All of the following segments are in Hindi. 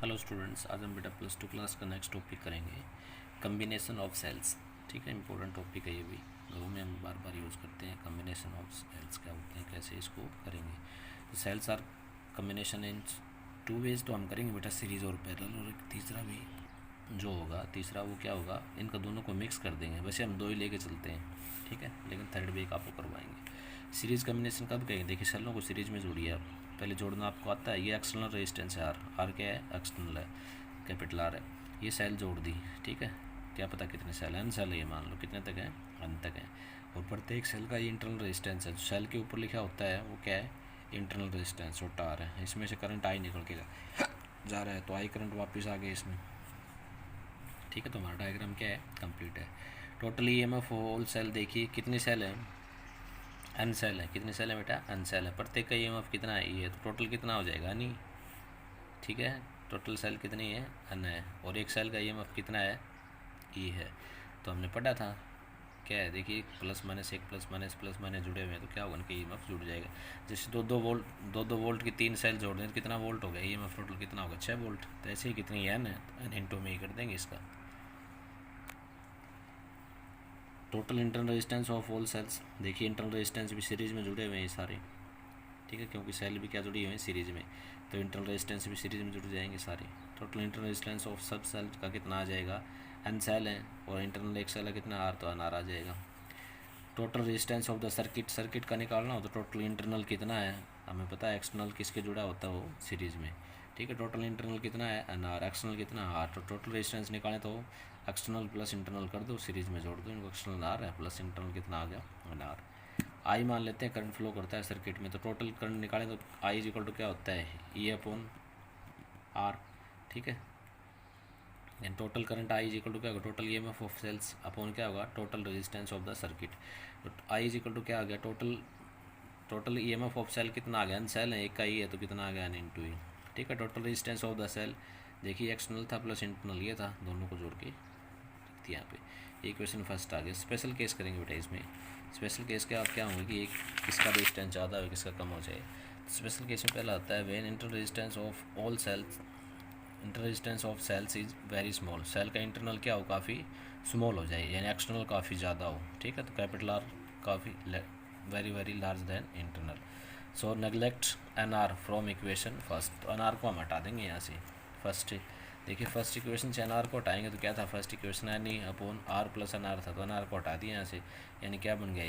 हेलो स्टूडेंट्स, आज हम बेटा +2 क्लास का नेक्स्ट टॉपिक करेंगे, कम्बिनेशन ऑफ सेल्स। ठीक है, इंपॉर्टेंट टॉपिक है ये भी, घरों में हम बार बार यूज़ करते हैं। कम्बिनेशन ऑफ सेल्स क्या होते हैं, कैसे इसको करेंगे। तो cells are combination in 2 ways तो हम करेंगे बेटा, सीरीज़ और पैरेलल। और एक तीसरा भी जो होगा, तीसरा वो क्या होगा, इनका दोनों को मिक्स कर देंगे। वैसे हम 2 ही लेके चलते हैं, ठीक है, लेकिन थर्ड भी एक आपको करवाएंगे। सीरीज़ कम्बिनेशन कब कहेंगे, देखिए सेलों को सीरीज़ में जोड़िए आप। पहले जोड़ना आपको आता है, ये एक्सटर्नल रेजिस्टेंस है आर क्या है, एक्सटर्नल है, कैपिटल आर है। ये सेल जोड़ दी, ठीक है, क्या पता कितने सेल, एन सेल है ये, मान लो कितने तक है, एन तक है। और प्रत्येक सेल का ये इंटरनल रेजिस्टेंस है, जो सेल के ऊपर लिखा होता है वो क्या है, इंटरनल रेजिस्टेंस, छोटा आर है। इसमें से करंट आई निकल के जा रहा है, तो आई करंट वापस आ गया इसमें, ठीक है। तो हमारा डायग्राम क्या है, कंप्लीट है। टोटल ईएमएफ होल सेल देखिए कितने सेल हैं, एन सेल है। कितने सेल है बेटा, एन सेल है। प्रत्येक का ईएमएफ कितना है, ये, तो टोटल कितना हो जाएगा, नहीं, ठीक है। टोटल सेल कितनी है, एन है, और एक सेल का ईएमएफ कितना है, ई है। तो हमने पढ़ा था क्या है, देखिए प्लस माइनस जुड़े हुए हैं, तो क्या होगा, उनके ईएमएफ जुड़ जाएगा। जैसे 2-2 वोल्ट की 3 सेल जोड़ दें तो कितना वोल्ट हो गया, ईएमएफ टोटल कितना होगा, 6 वोल्ट। तो ऐसे ही कितनी एन है, तो एन इंटू में ही कर देंगे इसका। Total internal resistance of all cells, देखिए इंटरनल रेजिस्टेंस भी सीरीज में जुड़े हुए हैं ये सारे, ठीक है, क्योंकि सेल भी क्या जुड़ी हुई है, सीरीज में। तो इंटरनल रेजिस्टेंस भी सीरीज में जुड़ जाएंगे सारे। टोटल इंटरनल रेजिस्टेंस ऑफ सब सेल का कितना आ जाएगा, एन सेल है, और इंटरनल एक सेल है कितना, आर, तो एन आर आ जाएगा। Total resistance of the circuit का निकालना हो तो टोटल इंटरनल कितना है, हमें पता है एक्सटर्नल किसके जुड़ा होता है, वो सीरीज में, ठीक है। टोटल इंटरनल कितना है, एन आर, एक्सटर्नल कितना, आर। तो टोटल रेजिस्टेंस निकालें तो एक्सटर्नल प्लस इंटरनल कर दो, सीरीज में जोड़ दो इनको, एक्सटर्नल आर है प्लस इंटरनल कितना आ गया, एन आर। आई मान लेते हैं करंट फ्लो करता है सर्किट में, तो टोटल करंट निकालें तो आई इज इक्वल टू क्या होता है, ई अपॉन आर, ठीक है। And total current I is equal to क्या होगा, total EMF of cells upon क्या होगा, total resistance of the circuit. तो आई इज इक्वल टू क्या आ गया, टोटल ईएमएफ ऑफ सेल कितना आ गया, एन सेल है, एक का ई है, तो कितना आ गया, एन इंटू ई, ठीक है। Total resistance of the cell, देखिए एक्सटर्नल था प्लस इंटरनल ये था, दोनों को जोड़ के थी यहाँ पे। ये क्वेश्चन फर्स्ट आ गया। स्पेशल केस करेंगे बेटा इसमें। स्पेशल केस क्या होगा कि एक किसका रेजिस्टेंस ज़्यादा हो, किसका कम हो जाए। स्पेशल केस में पहला आता है when inter resistance of all cells, inter resistance of cells is very small. Cell का इंटरनल क्या हो, काफ़ी स्मॉल हो जाए, यानी एक्सटर्नल काफ़ी ज़्यादा हो, ठीक है। तो कैपिटल आर काफ़ी very very large than internal. So neglect n r from equation first, तो एन आर को हम हटा देंगे यहाँ से। फर्स्ट देखिए, फर्स्ट इक्वेशन से एन आर को हटाएंगे तो क्या था, first equation n E upon R plus n r था, तो एन आर को हटा दिया यहाँ से, यानी क्या बन गया,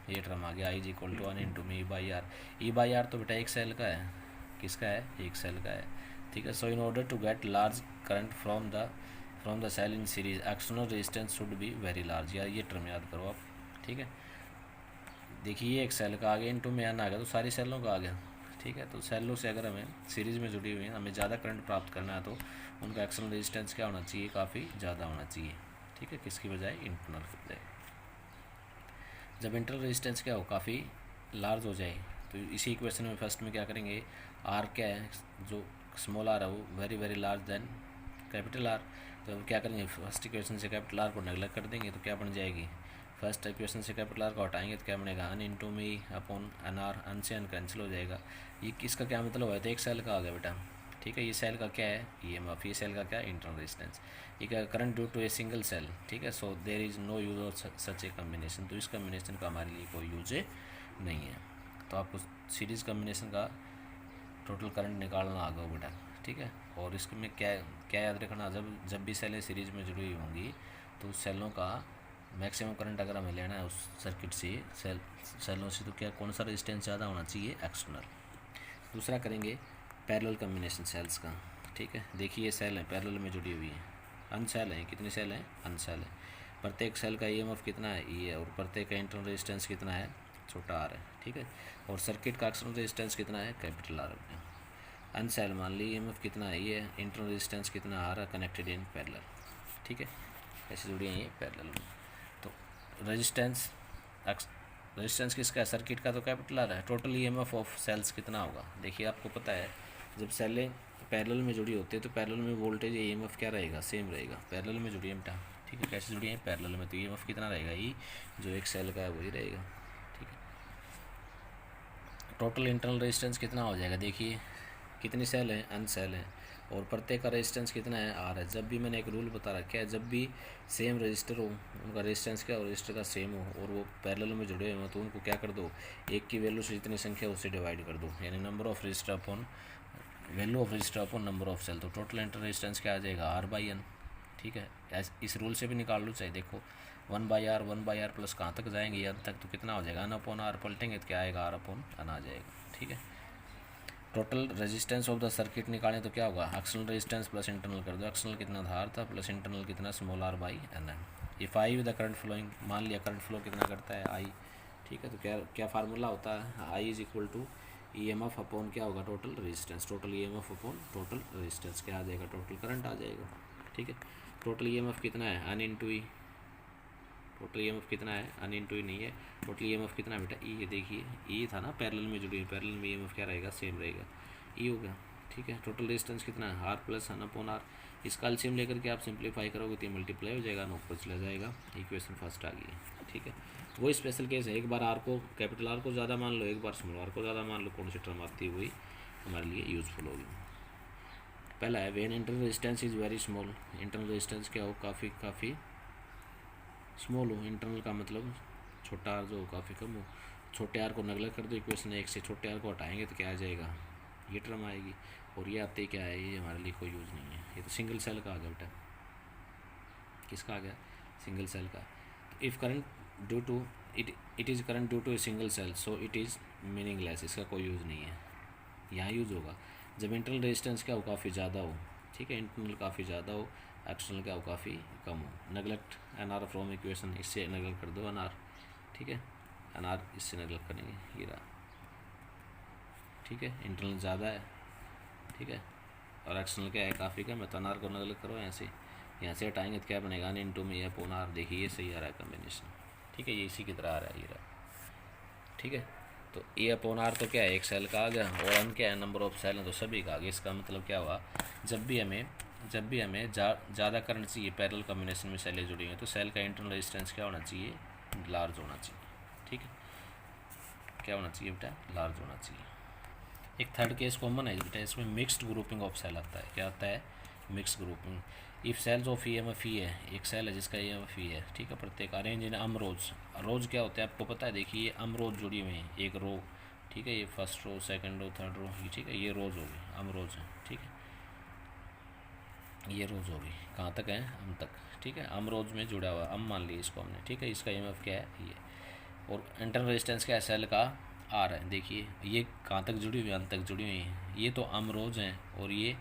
ये टर्म आ गया, I is equal to 1 into में E by R. E by R तो बेटा एक सेल का है, किसका है, एक सेल का है, ठीक है। So in order to get large current from the cell in series, external resistance should be very large, या ये टर्म याद करो आप, ठीक है। देखिए ये एक सेल का आ गया, इंटू में एन आ गया, तो सारी सेलों का आ गया, ठीक है। तो सेलों से अगर हमें सीरीज़ में जुड़ी हुई है, हमें ज़्यादा करंट प्राप्त करना है, तो उनका एक्सटर्नल रेजिस्टेंस क्या होना चाहिए, काफ़ी ज़्यादा होना चाहिए, ठीक है, किसकी बजाय, इंटरनल की बजाय। जब इंटरनल रेजिस्टेंस क्या हो, काफ़ी लार्ज हो जाए, तो इसी इक्वेशन में फर्स्ट में क्या करेंगे, आर क्या है, जो स्मॉल आर है वो very very large than capital R. तो अब क्या करेंगे, फर्स्ट इक्वेशन से कैपिटल आर को नेगलेक्ट कर देंगे, तो क्या बन जाएगी, फर्स्ट इक्वेशन से कैपिटल आर को हटाएंगे तो क्या बनेगा, अन इंटू में अपॉन एन आर, अन से अन कैंसिल हो जाएगा। ये किसका क्या मतलब है, तो एक सेल का आ गया बेटा, ठीक है। ये सेल का क्या है, ईएमएफ, ये सेल का क्या है, इंटरनल रेजिस्टेंस। ये क्या, current due to a single cell, ठीक है। So there is no use of such a combination, तो इस कम्बिनेशन का हमारे लिए कोई यूज नहीं है। तो आपको सीरीज़ कम्बिनेशन का टोटल करंट निकालना आ गया बेटा, ठीक है। और इसमें क्या क्या याद रखना, जब भी सेलें सीरीज में जुड़ी हुई होंगी तो उस सेलों का मैक्सिमम करंट अगर हमें लेना है उस सर्किट से, सेलों से, तो क्या, कौन सा रेजिस्टेंस ज़्यादा होना चाहिए, एक्सटर्नल। दूसरा करेंगे पैरेलल कम्बिनेशन सेल्स का, ठीक है। देखिए ये सेल है, पैरेलल में जुड़ी हुई है, अन सेल है, कितनी सेल हैं, अन सेल है। प्रत्येक सेल का ईएमएफ कितना है, ई है, और प्रत्येक का इंटरनल रेजिस्टेंस कितना है, छोटा आर है, ठीक है। और सर्किट का एक्सटर्नल रेजिस्टेंस कितना है, कैपिटल आर है। अन सेल मान ली ईएमएफ कितना है, ये इंटरनल रेजिस्टेंस कितना आ रहा है, कनेक्टेड इन पैरेलल, ठीक है, ऐसे जुड़ी हैं ये पैरेलल में। तो रेजिस्टेंस रेजिस्टेंस किसका है, सर्किट का, तो कैपिटल आ रहा है। टोटल ईएमएफ ऑफ सेल्स कितना होगा, देखिए आपको पता है जब सेलें पैरेलल में जुड़ी होती है तो पैरेलल में वोल्टेज ईएमएफ क्या रहेगा, सेम रहेगा, पैरेलल में जुड़ी है बेटा, ठीक है। कैसे जुड़ी है, पैरेलल में, तो ईएमएफ कितना रहेगा, ई जो एक सेल का है वही रहेगा, ठीक है। टोटल इंटरनल रेजिस्टेंस कितना हो जाएगा, देखिए कितनी सेल हैं, n सेल हैं, और प्रत्येक का रेजिस्टेंस कितना है, r है। जब भी मैंने एक रूल बता रखा है, जब भी सेम रजिस्टर हो, उनका रेजिस्टेंस क्या हो, रजिस्टर का सेम हो, और वो पैरेलल में जुड़े हुए हो, तो उनको क्या कर दो, एक की वैल्यू से जितनी संख्या उससे डिवाइड कर दो, यानी number of resistor upon value of resistor upon number of cell. तो टोटल इंटर रेजिस्टेंस क्या आ जाएगा, r/n। ठीक है, इस रूल से भी निकाल लो चाहे, देखो 1/r प्लस कहाँ तक जाएंगे, n तक, तो कितना हो जाएगा, n/r पलटेंगे तो क्या आएगा, r/n आ जाएगा। ठीक है, total resistance of the circuit निकालें तो क्या होगा, एक्सटर्नल रेजिस्टेंस प्लस इंटरनल कर दो, एक्सटर्नल कितना था r था, प्लस इंटरनल कितना स्मॉल r/n है। If I with the current flowing, मान लिया करंट फ्लो कितना करता है, i। ठीक है, तो क्या क्या फार्मूला होता है, i is equal to EMF upon क्या होगा, total resistance, total EMF upon total resistance क्या आ जाएगा, टोटल करंट आ जाएगा। ठीक है, टोटल EMF कितना है, n इंटू ई, टोटल EMF कितना है, n इंटू ई नहीं है, टोटल EMF कितना है बेटा, ई, देखिए ई था ना पैरेलल में जुड़ी हुई, पैरेलल में EMF क्या रहेगा, सेम रहेगा, ई हो गया। ठीक है, टोटल रेजिस्टेंस कितना है, r plus n upon r। इसका एलसीएम लेकर के आप सिंप्लीफाई करोगे तो ये मल्टीप्लाई हो जाएगा, न ऊपर चला जाएगा, इक्वेशन फर्स्ट आ गई। ठीक है, वो स्पेशल केस है, एक बार r को, कैपिटल R को ज़्यादा मान लो, एक बार स्मॉल r को ज़्यादा मान लो, कौन सी टर्म आती है वही हमारे लिए यूज़फुल होगी। पहला है when internal resistance is very small, internal resistance क्या हो, काफ़ी स्मॉल हो, इंटरनल का मतलब छोटा r जो हो काफ़ी कम हो, छोटे r को नेगलेक्ट कर दो इक्वेशन एक से, छोटे r को हटाएंगे तो क्या आ जाएगा, ये टर्म आएगी, और ये आते क्या है, ये हमारे लिए कोई यूज़ नहीं है, ये तो सिंगल सेल का आ गया बेटा, किसका आ गया, सिंगल सेल का। If current due to it is current due to a single cell, so it is meaningless, इसका कोई यूज़ नहीं है। यहाँ यूज़ होगा जब इंटरनल रेजिस्टेंस क्या हो, काफ़ी ज़्यादा हो। ठीक है, इंटरनल काफ़ी ज़्यादा हो, एक्सटर्नल क्या हो, काफ़ी कम हो। नेगलेक्ट NR फ्रॉम इक्वेशन, इससे नेगलेक्ट कर दो NR। ठीक है, NR इससे नेगलेक्ट करेंगे, ये रहा। ठीक है, इंटरनल ज़्यादा है, ठीक है, और एक्सटर्नल क्या है, काफ़ी कम है, तो NR को नेगलेक्ट करो, यहाँ से हटाएंगे तो क्या बनेगा, n इंटू में अपॉन r। देखिए ये सही आ रहा है कम्बिनेशन। ठीक है, ये इसी की तरह आ रहा है, ये रहा। ठीक है, तो ए अपॉन आर तो क्या है, एक सेल का आ गया, और n क्या है, नंबर ऑफ सेल है, तो सभी का आ गया। इसका मतलब क्या हुआ, जब भी हमें ज़्यादा करंट चाहिए, पैरेलल कॉम्बिनेशन में सेलें जुड़ी हैं, तो सेल का इंटरनल रेजिस्टेंस क्या होना चाहिए, लार्ज होना चाहिए। ठीक है, क्या होना चाहिए बेटा, लार्ज होना चाहिए। एक थर्ड केस कॉमन है बेटा, इसमें मिक्स्ड ग्रुपिंग ऑफ सेल आता है। क्या आता है, mix grouping. If cells of EMF ही है, एक सेल है जिसका EMF ही है, ठीक है, प्रत्येक अरेंज इन अमरोज। रोज क्या होता है आपको पता है, देखिए अमरोज जुड़ी हुई है, एक रो, ठीक है, ये first row, second row, third row, ठीक है, ये रोज हो गई, अमरोज है। ठीक है, ये रोज हो गई, कहाँ तक है, अम तक। ठीक है, अमरोज में जुड़ा हुआ, अम मान लिया इसको हमने। ठीक है, इसका EMF क्या है, ये, और इंटरनल रेजिस्टेंस क्या है, सेल का R है। देखिए ये कहाँ तक जुड़ी हुई है, अंत तक जुड़ी हुई है, ये तो अमरोज हैं, और ये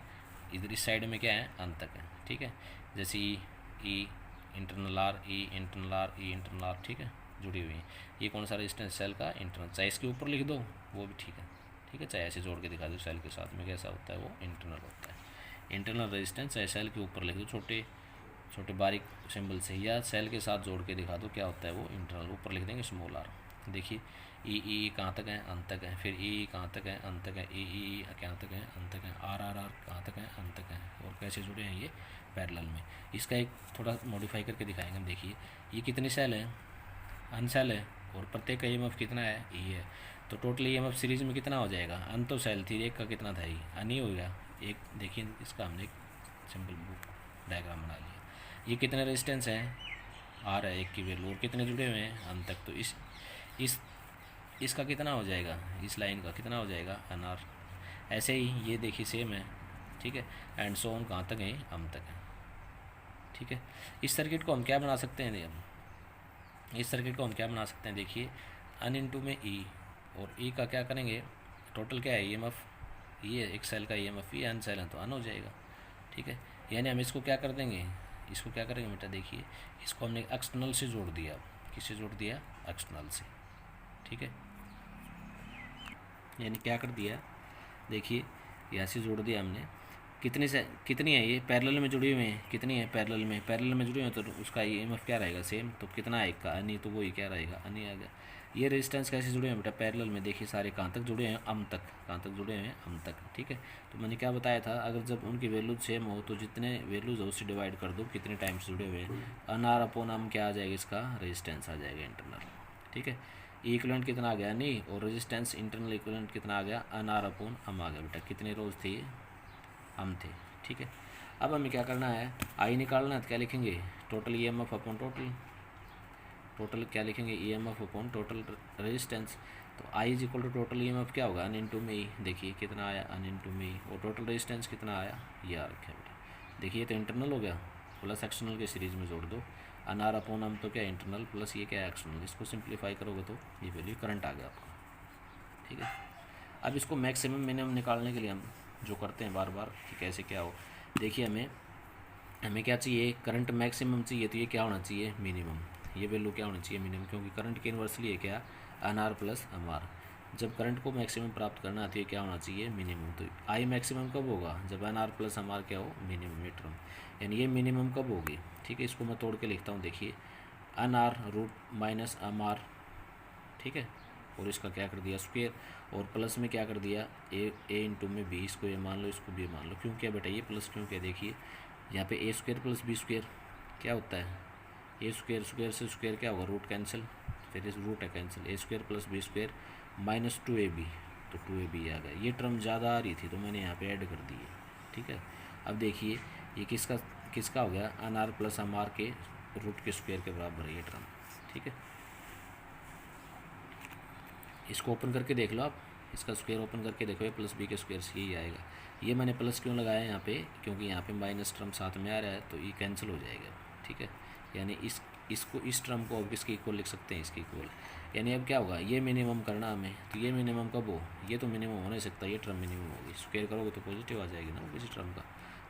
इधर इस साइड में क्या है, अंत तक है। ठीक है, जैसे ई इंटरनल R, ई इंटरनल R, ई इंटरनल R, ठीक है, जुड़ी हुई है। ये कौन सा रेजिस्टेंस, सेल का इंटरनल, चाहे इसके ऊपर लिख दो वो भी ठीक है। ठीक है, चाहे ऐसे जोड़ के दिखा दो, सेल के साथ में कैसा होता है, वो इंटरनल होता है। इंटरनल रेजिस्टेंस चाहे सेल के ऊपर लिख दो छोटे छोटे बारीक सिंबल से, या सेल के साथ जोड़ के दिखा दो, क्या होता है वो इंटरनल, ऊपर लिख देंगे स्मॉल r। देखिए ई कहाँ तक है, अंत तक है, फिर ई कहाँ तक है, अंत तक है, ई कहाँ तक है, अंत तक है, आर कहाँ तक है, अंत तक है, और कैसे जुड़े हैं ये, पैरेलल में। इसका एक थोड़ा मॉडिफाई करके दिखाएंगे हम। देखिए ये कितने सेल हैं, अन सेल है, और प्रत्येक का EMF कितना है, ई है, तो टोटल EMF सीरीज में कितना हो जाएगा, अन तो सेल थी, एक का कितना था, ई, अन ही हो गया एक। देखिए इसका हमने एक सिंपल बुक डायग्राम बना लिया। ये कितने रेजिस्टेंस हैं, आर है, एक की वैल्यू, और कितने जुड़े हुए हैं, अंत तक, तो इस इसका कितना हो जाएगा, इस लाइन का कितना हो जाएगा, NR। ऐसे ही ये देखिए सेम है। ठीक है, एंड सो ऑन, कहाँ तक है, हम तक है। ठीक है, इस सर्किट को हम क्या बना सकते हैं, इस सर्किट को हम क्या बना सकते हैं, देखिए अन इंटू में ई, और ई का क्या करेंगे, टोटल क्या है, EMF, ये एक सेल का EMF, ये अन सेल है तो अन हो जाएगा। ठीक है, यानी हम इसको क्या कर देंगे, इसको क्या करेंगे बेटा, देखिए इसको हमने एक्सटर्नल से जोड़ दिया, किससे जोड़ दिया, एक्सटर्नल से। ठीक है, यानी क्या कर दिया, देखिए यहाँ से जोड़ दिया हमने, कितनी है ये, पैरेलल में जुड़ी हुई हैं, कितनी है, पैरेलल में जुड़ी हुई हैं, तो उसका EMF क्या रहेगा, सेम, तो कितना है, एक का अनी, तो वही क्या रहेगा, अनी आ गया। ये रेजिस्टेंस कैसे जुड़े हैं बेटा, पैरेलल में। देखिए सारे कहाँ तक जुड़े हैं, अम तक, कहाँ तक जुड़े हैं, अम तक। ठीक है, तो मैंने क्या बताया था, अगर जब उनकी वैल्यूज सेम हो तो जितने वैल्यूज हो उससे डिवाइड कर दो, कितने टाइम्स जुड़े हुए हैं, अन आर अपॉन अम क्या आ जाएगा, इसका रेजिस्टेंस आ जाएगा इंटरनल। ठीक है, ई इक्विवेलेंट कितना आ गया नहीं, और रेजिस्टेंस इंटरनल इक्विवेलेंट कितना आ गया, एन आर अपॉन एम आ गया बेटा। कितने रोज थे, हम थे, ठीक है। अब हमें क्या करना है, आई निकालना है, तो क्या लिखेंगे, total E M F upon total क्या लिखेंगे, E M F upon total resistance. तो I is equal to total E M F क्या होगा, एन इंटू में ई, देखिए कितना आया एन इंटू में ई, और टोटल रेजिस्टेंस कितना आया, ये आ रखा है बेटा। देखिए तो इंटरनल हो गया, प्लस एक्सटर्नल के सीरीज में जोड़ दो, एन आर अपॉन एम तो क्या इंटरनल, प्लस ये क्या है एक्सटर्नल, इसको सिंप्लीफाई करोगे तो ये वैल्यू करंट आ गया आपका, ठीक है। अब इसको मैक्सिमम मिनिमम निकालने के लिए हम जो करते हैं बार बार कि कैसे क्या हो, देखिए हमें क्या चाहिए, करंट मैक्सिमम चाहिए, तो ये क्या होना चाहिए, मिनिमम, ये वैल्यू क्या होनी चाहिए, मिनिमम, क्योंकि करंट के इन्वर्सली है क्या, n r plus m r. जब करंट को मैक्सिमम प्राप्त करना आती है क्या होना चाहिए, मिनिमम। तो आई मैक्सिमम कब होगा, जब n r plus m r क्या हो, मिनिमम, ये टर्म, यानी ये मिनिमम कब होगी, ठीक है। इसको मैं तोड़ के लिखता हूँ, देखिए n r root minus m r, ठीक है, और इसका क्या कर दिया स्क्वेयर, और प्लस में क्या कर दिया ए इंटू में बी, इसको ये मान लो, इसको भी मान लो। क्यों क्या बेटा, ये प्लस क्यों क्या, देखिए यहाँ पे A square plus B square क्या होता है, ए स्क्वेयर, स्क्वेयर से स्क्वेयर क्या होगा, रूट कैंसिल, फिर इस रूट है cancel, A square plus B square minus 2ab, तो 2ab आ गया। ये टर्म ज़्यादा आ रही थी तो मैंने यहाँ पे ऐड कर दी है, ठीक है। अब देखिए ये किसका हो गया, n r plus m r के रूट के स्क्वेयर के बराबर है ये टर्म, ठीक है। इसको ओपन करके देख लो आप, इसका स्क्वायर ओपन करके देखो, ये प्लस बी के स्क्वायर से यही आएगा। ये मैंने प्लस क्यों लगाया यहाँ पे, क्योंकि यहाँ पे माइनस टर्म साथ में आ रहा है, तो ये कैंसिल हो जाएगा, ठीक है। यानी इस टर्म को अब किसके इक्वल लिख सकते हैं, इसके इक्वल। यानी अब क्या होगा, ये मिनिमम करना हमें, तो ये मिनिमम कब हो, ये तो मिनिमम हो नहीं सकता, ये टर्म मिनिमम होगी, स्क्वायर करोगे तो पॉजिटिव आ जाएगी ना किसी टर्म का,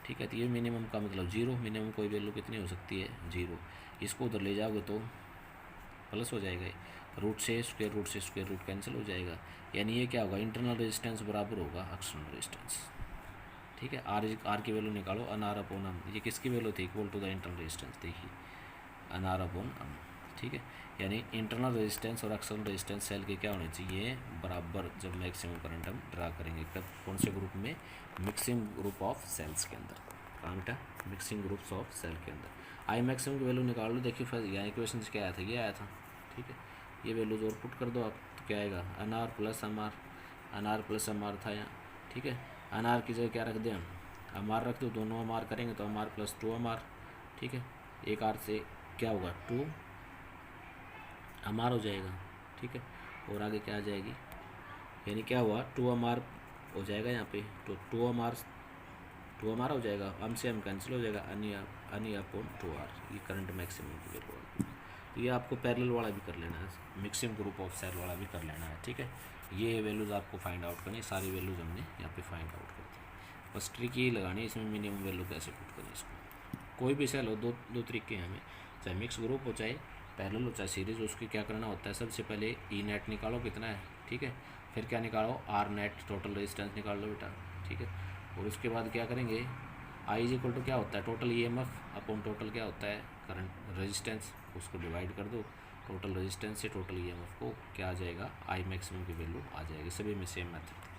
ठीक है। तो ये मिनिमम का मतलब जीरो, मिनिमम कोई वैल्यू कितनी हो सकती है, जीरो। इसको उधर ले जाओगे तो प्लस हो जाएगा, रूट से स्क्वायर रूट कैंसिल हो जाएगा। यानी ये क्या होगा, इंटरनल रेजिस्टेंस बराबर होगा एक्सटर्नल रेजिस्टेंस, ठीक है। आर की वैल्यू निकालो, एन आर अपॉन एम, ये किसकी वैल्यू थी, equal to the internal resistance, देखिए एन आर अपॉन एम, ठीक है। यानी इंटरनल रेजिस्टेंस और एक्सटर्नल रेजिस्टेंस सेल के क्या होने चाहिए, बराबर, जब मैक्सिमम करंट हम ड्रा करेंगे। कब, कौन से ग्रुप में, मिक्सिंग ग्रुप ऑफ सेल्स के अंदर, कहाँ बेटा, मिक्सिंग ग्रुप्स ऑफ सेल के अंदर। आई मैक्सिमम की वैल्यू निकाल लो, देखिए फिर यहाँ इक्वेशन क्या आया था, ये आया था, ठीक है। ये वैल्यूज और पुट कर दो आप, तो क्या आएगा, n r plus m r, n r plus m r था यहाँ, ठीक है। एन आर की जगह क्या रख दें, एम आर रख दो, दोनों एम आर करेंगे तो m r plus 2 m r, ठीक है। एक आर से क्या होगा, 2 एम आर हो जाएगा, ठीक है। और आगे क्या आ जाएगी, यानी क्या हुआ, 2 एम आर हो जाएगा यहाँ पे, तो 2 एम आर हो जाएगा, एम से एम कैंसिल हो जाएगा, अनी अपॉन 2 आर, ये करंट मैक्सिमम की वैल्यू है। तो ये आपको पैरेलल वाला भी कर लेना है, मिक्सिंग ग्रुप ऑफ सेल वाला भी कर लेना है, ठीक है। ये वैल्यूज़ आपको फाइंड आउट करनी, सारी वैल्यूज़ हमने यहाँ पे फाइंड आउट कर दी। बस ट्रिक यही लगानी है, इसमें मिनिमम वैल्यू कैसे पुट करें इसको। कोई भी सेल हो, दो तरीके हैं हमें, चाहे मिक्स ग्रुप हो, चाहे पैरेलल हो, चाहे सीरीज, उसकी क्या करना होता है, सबसे पहले ई नेट निकालो कितना है, ठीक है। फिर क्या निकालो, आर नेट टोटल रेजिस्टेंस निकाल लो बेटा, ठीक है। और उसके बाद क्या करेंगे, आई इज इक्वल टू क्या होता है, total E M F upon total क्या होता है, करंट रेजिस्टेंस, उसको डिवाइड कर दो, टोटल रेजिस्टेंस से टोटल ई एम एफ को क्या आ जाएगा, आई मैक्सिमम की वैल्यू आ जाएगी। सभी में सेम मेथड।